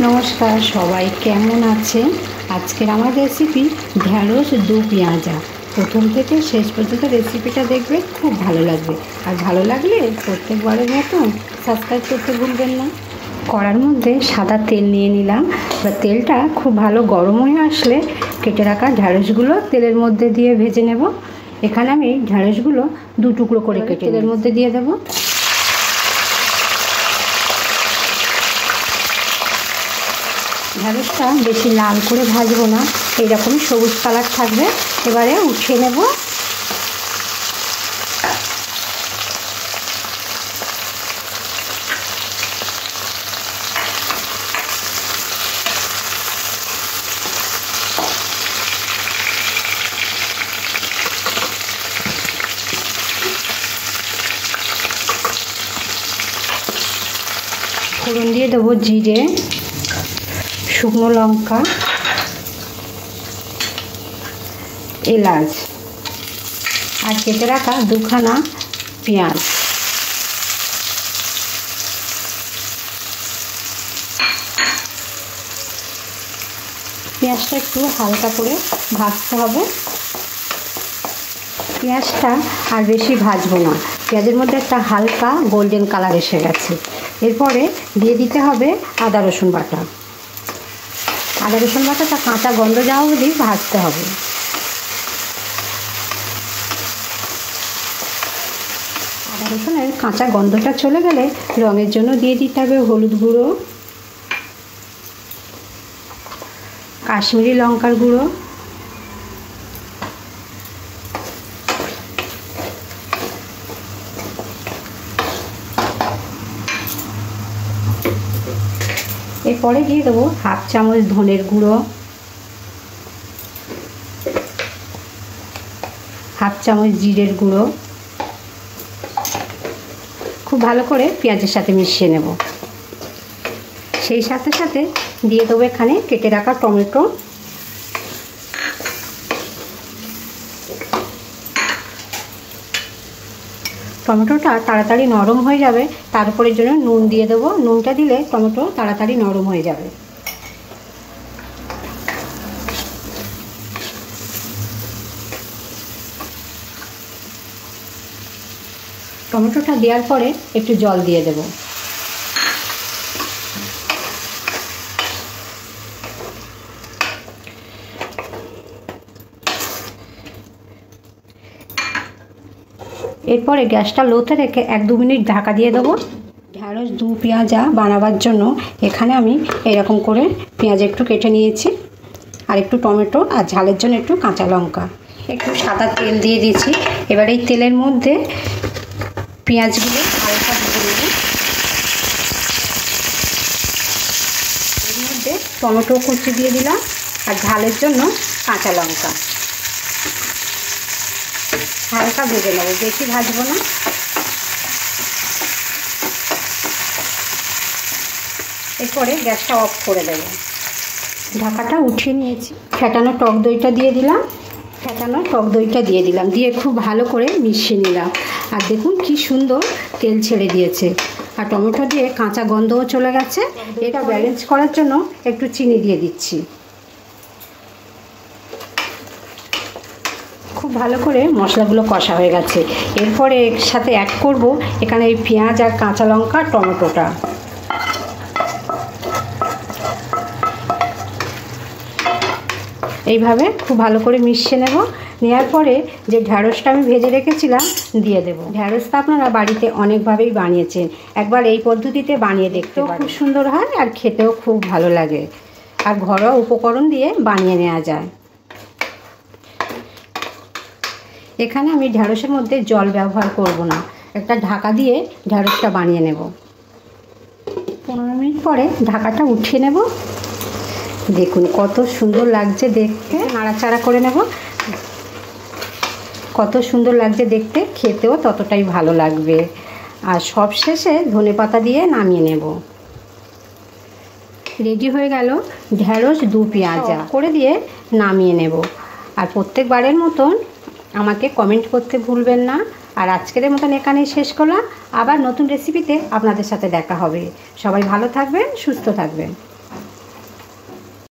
নমস্কার, সবাই কেমন আছেন? আজকের আমার রেসিপি ঢ্যাঁড়স দু পেঁয়াজা। প্রথম থেকে শেষ পর্যন্ত রেসিপিটা দেখবে, খুব ভালো লাগবে। আর ভালো লাগলে প্রত্যেকবারের মতন সাবস্ক্রাইব করতে ভুলবেন না। কড়ার মধ্যে সাদা তেল নিয়ে নিলাম। এবার তেলটা খুব ভালো গরম হয়ে আসলে কেটে রাখা ঢ্যাঁড়সগুলো তেলের মধ্যে দিয়ে ভেজে নেব। এখানে আমি ঢ্যাঁড়সগুলো দু টুকরো করে কেটে তেলের মধ্যে দিয়ে দেবো। ঢ্যাঁড়সটা বেশি লাল করে ভাজবো না, এইরকমই সবুজ কালার থাকবে। এবারে উঠিয়ে নেব। ফোড়ন দিয়ে দেবো জিরে, শুকনো লঙ্কা, এলাচ আর কেটে রাখা দুখানা পেঁয়াজ। পেঁয়াজটা একটু হালকা করে ভাজতে হবে। পেঁয়াজটা আর বেশি ভাজবো না, পেঁয়াজের মধ্যে একটা হালকা গোল্ডেন কালার এসে গেছে। এরপরে দিয়ে দিতে হবে আদা রসুন বাটা। আদা রসুন বাটাটা কাঁচা গন্ধ যাওয়া অবধি ভাজতে হবে। আদা রসুনের কাঁচা গন্ধটা চলে গেলে রঙের জন্য দিয়ে দিতে হবে হলুদ গুঁড়ো, কাশ্মীরি লঙ্কার গুঁড়ো, এরপরে দিয়ে দেবো হাফ চামচ ধনের গুঁড়ো, হাফ চামচ জিরের গুঁড়ো। খুব ভালো করে পেঁয়াজের সাথে মিশিয়ে নেব। সেই সাথে সাথে দিয়ে দেবো এখানে কেটে রাখা টমেটো। টমেটোটা তাড়াতাড়ি নরম হয়ে যাবে, তার উপরের জন্য নুন দিয়ে দেবো। নুনটা দিলে টমেটো তাড়াতাড়ি নরম হয়ে যাবে। টমেটোটা দেওয়ার পরে একটু জল দিয়ে দেব। এরপরে গ্যাসটা লোতে রেখে 1-2 মিনিট ঢাকা দিয়ে দেবো। ঢ্যাঁড়স দু পেঁয়াজা বানাবার জন্য এখানে আমি এরকম করে পেঁয়াজ একটু কেটে নিয়েছি, আর একটু টমেটো, আর ঝালের জন্য একটু কাঁচা লঙ্কা। একটু সাদা তেল দিয়ে দিয়েছি। এবার এই তেলের মধ্যে পেঁয়াজগুলো হালকা ভেজে নেব। এর মধ্যে টমেটো কুচি দিয়ে দিলাম, আর ঝালের জন্য কাঁচা লঙ্কা। হালকা ভেজে নেব, বেশি ভাজবো না। এরপরে গ্যাসটা অফ করে দেব। ঢাকাটা উঠিয়ে নিয়েছি। ফেটানো টক দইটা দিয়ে দিলাম। দিয়ে খুব ভালো করে মিশিয়ে নিলাম। আর দেখুন কি সুন্দর তেল ছেড়ে দিয়েছে, আর টমেটো দিয়ে কাঁচা গন্ধও চলে গেছে। এটা ব্যালেন্স করার জন্য একটু চিনি দিয়ে দিচ্ছি। খুব ভালো করে মশলাগুলো কষা হয়ে গেছে। এরপরে এর সাথে অ্যাড করব এখানে এই পেঁয়াজ আর কাঁচা লঙ্কা, টমেটোটা। এইভাবে খুব ভালো করে মিশিয়ে নেব। নেওয়ার পরে যে ঢ্যাঁড়সটা আমি ভেজে রেখেছিলাম দিয়ে দেব। ঢ্যাঁড়সটা আপনারা বাড়িতে অনেকভাবেই বানিয়েছেন, একবার এই পদ্ধতিতে বানিয়ে দেখতে পারেন। খুব সুন্দর হয় আর খেতেও খুব ভালো লাগে, আর ঘরোয়া উপকরণ দিয়ে বানিয়ে নেওয়া যায়। এখানে আমি ঢ্যাঁড়সের মধ্যে জল ব্যবহার করব না, একটা ঢাকা দিয়ে ঢ্যাঁড়সটা বানিয়ে নেব। 15 মিনিট পরে ঢাকাটা উঠিয়ে নেব। দেখুন কত সুন্দর লাগছে দেখতে। নাড়াচাড়া করে নেব। কত সুন্দর লাগছে দেখতে, খেতেও ততটাই ভালো লাগবে। আর সবশেষে ধনেপাতা দিয়ে নামিয়ে নেব। রেডি হয়ে গেল ঢ্যাঁড়স দু পেঁয়াজা। করে দিয়ে নামিয়ে নেব। আর প্রত্যেকবারের মতন আমাকে কমেন্ট করতে ভুলবেন না। আর আজকের মতন এখানেই শেষ করলাম। আবার নতুন রেসিপিতে আপনাদের সাথে দেখা হবে। সবাই ভালো থাকবেন, সুস্থ থাকবেন।